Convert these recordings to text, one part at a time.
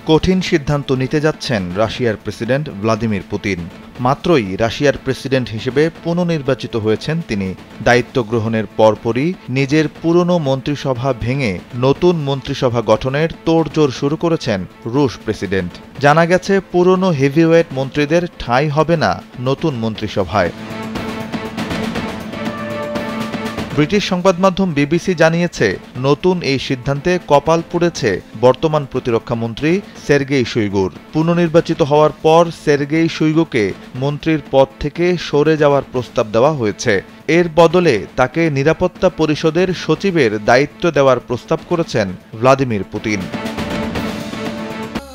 কঠিন সিদ্ধান্ত নিতে যাচ্ছেন রাশিয়ার প্রেসিডেন্ট ভ্লাদিমির পুতিন। মাত্রই রাশিয়ার প্রেসিডেন্ট হিসেবে পুনর্নির্বাচিত হয়েছেন তিনি। দায়িত্ব গ্রহণের পরপরই নিজের পুরনো মন্ত্রিসভা ভেঙে নতুন মন্ত্রিসভা গঠনের তোড়জোড় শুরু করেছেন রুশ প্রেসিডেন্ট। জানা গেছে পুরনো হেভিওয়েট মন্ত্রীদের ঠাঁই হবে না নতুন মন্ত্রিসভায়। ব্রিটিশ সংবাদমাধ্যম বিবিসি জানিয়েছে, নতুন এই সিদ্ধান্তে কপাল পুড়েছে বর্তমান প্রতিরক্ষামন্ত্রী সের্গেই শুইগুর। পুনর্নির্বাচিত হওয়ার পর সের্গেই শুইগুকে মন্ত্রীর পদ থেকে সরে যাওয়ার প্রস্তাব দেওয়া হয়েছে। এর বদলে তাকে নিরাপত্তা পরিষদের সচিবের দায়িত্ব দেওয়ার প্রস্তাব করেছেন ভ্লাদিমির পুতিন।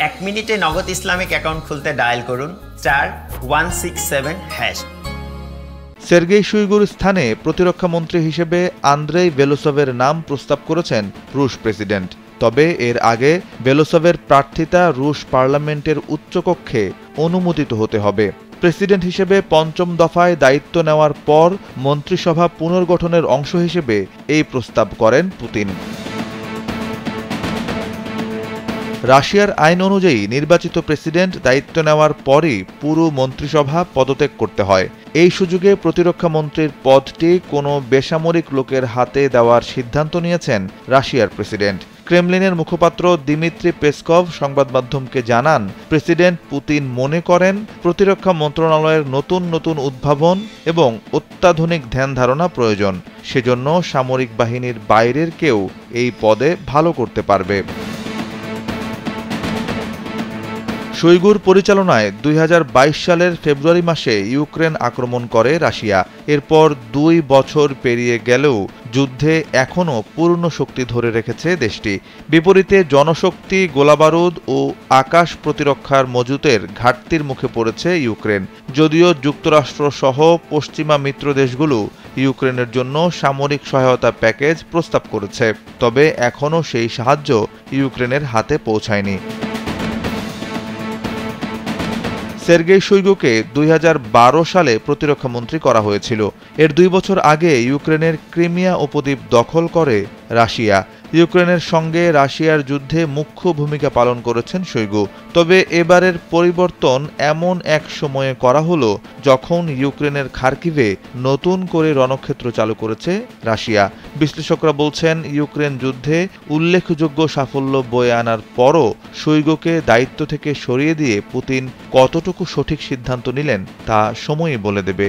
1 মিনিটে নগদ ইসলামিক অ্যাকাউন্ট খুলতে ডায়াল করুন *167#। সের্গেই শুইগুর স্থানে প্রতিরক্ষামন্ত্রী হিসেবে আন্দ্রেই বেলোসভের নাম প্রস্তাব করেছেন রুশ প্রেসিডেন্ট। তবে এর আগে বেলোসভের প্রার্থিতা রুশ পার্লামেন্টের উচ্চকক্ষে অনুমোদিত হতে হবে। প্রেসিডেন্ট হিসেবে পঞ্চম দফায় দায়িত্ব নেওয়ার পর মন্ত্রিসভা পুনর্গঠনের অংশ হিসেবে এই প্রস্তাব করেন পুতিন। রাশিয়ার আইন অনুযায়ী নির্বাচিত প্রেসিডেন্ট দায়িত্ব নেওয়ার পরই পুরো মন্ত্রিসভা পদত্যাগ করতে হয়। এই সুযোগে প্রতিরক্ষা মন্ত্রীর পদটি কোনো বেসামরিক লোকের হাতে দেওয়ার সিদ্ধান্ত নিয়েছেন রাশিয়ার প্রেসিডেন্ট। ক্রেমলিনের মুখপাত্র দিমিত্রি পেসকভ সংবাদমাধ্যমকে জানান, প্রেসিডেন্ট পুতিন মনে করেন প্রতিরক্ষা মন্ত্রণালয়ের নতুন নতুন উদ্ভাবন এবং অত্যাধুনিক ধ্যান ধারণা প্রয়োজন। সেজন্য সামরিক বাহিনীর বাইরের কেউ এই পদে ভালো করতে পারবে। শুইগুর পরিচালনায় 2022 সালের ফেব্রুয়ারি মাসে ইউক্রেন আক্রমণ করে রাশিয়া। এরপর 2 বছর পেরিয়ে গেলেও যুদ্ধে এখনও পূর্ণ শক্তি ধরে রেখেছে দেশটি। বিপরীতে জনশক্তি, গোলাবারুদ ও আকাশ প্রতিরক্ষার মজুতের ঘাটতির মুখে পড়েছে ইউক্রেন। যদিও যুক্তরাষ্ট্র সহ পশ্চিমা মিত্র দেশগুলো ইউক্রেনের জন্য সামরিক সহায়তা প্যাকেজ প্রস্তাব করেছে, তবে এখনও সেই সাহায্য ইউক্রেনের হাতে পৌঁছায়নি। সের্গেই শুইগুকে 2012 সালে প্রতিরক্ষামন্ত্রী করা হয়েছিল। এর 2 বছর আগে ইউক্রেনের ক্রিমিয়া উপদ্বীপ দখল করে রাশিয়া। ইউক্রেনের সঙ্গে রাশিয়ার যুদ্ধে মুখ্য ভূমিকা পালন করেছেন শুইগু। তবে এবারের পরিবর্তন এমন এক সময়ে করা হলো যখন ইউক্রেনের খার্কিভে নতুন করে রণক্ষেত্র চালু করেছে রাশিয়া। বিশ্লেষকরা বলছেন, ইউক্রেন যুদ্ধে উল্লেখযোগ্য সাফল্য বয়ে আনার পরও শুইগুকে দায়িত্ব থেকে সরিয়ে দিয়ে পুতিন কতটুকু সঠিক সিদ্ধান্ত নিলেন তা সময়ই বলে দেবে।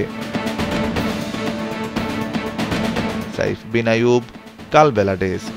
সাইফ বিন আইয়ুব, কালবেলা ডেস্ক।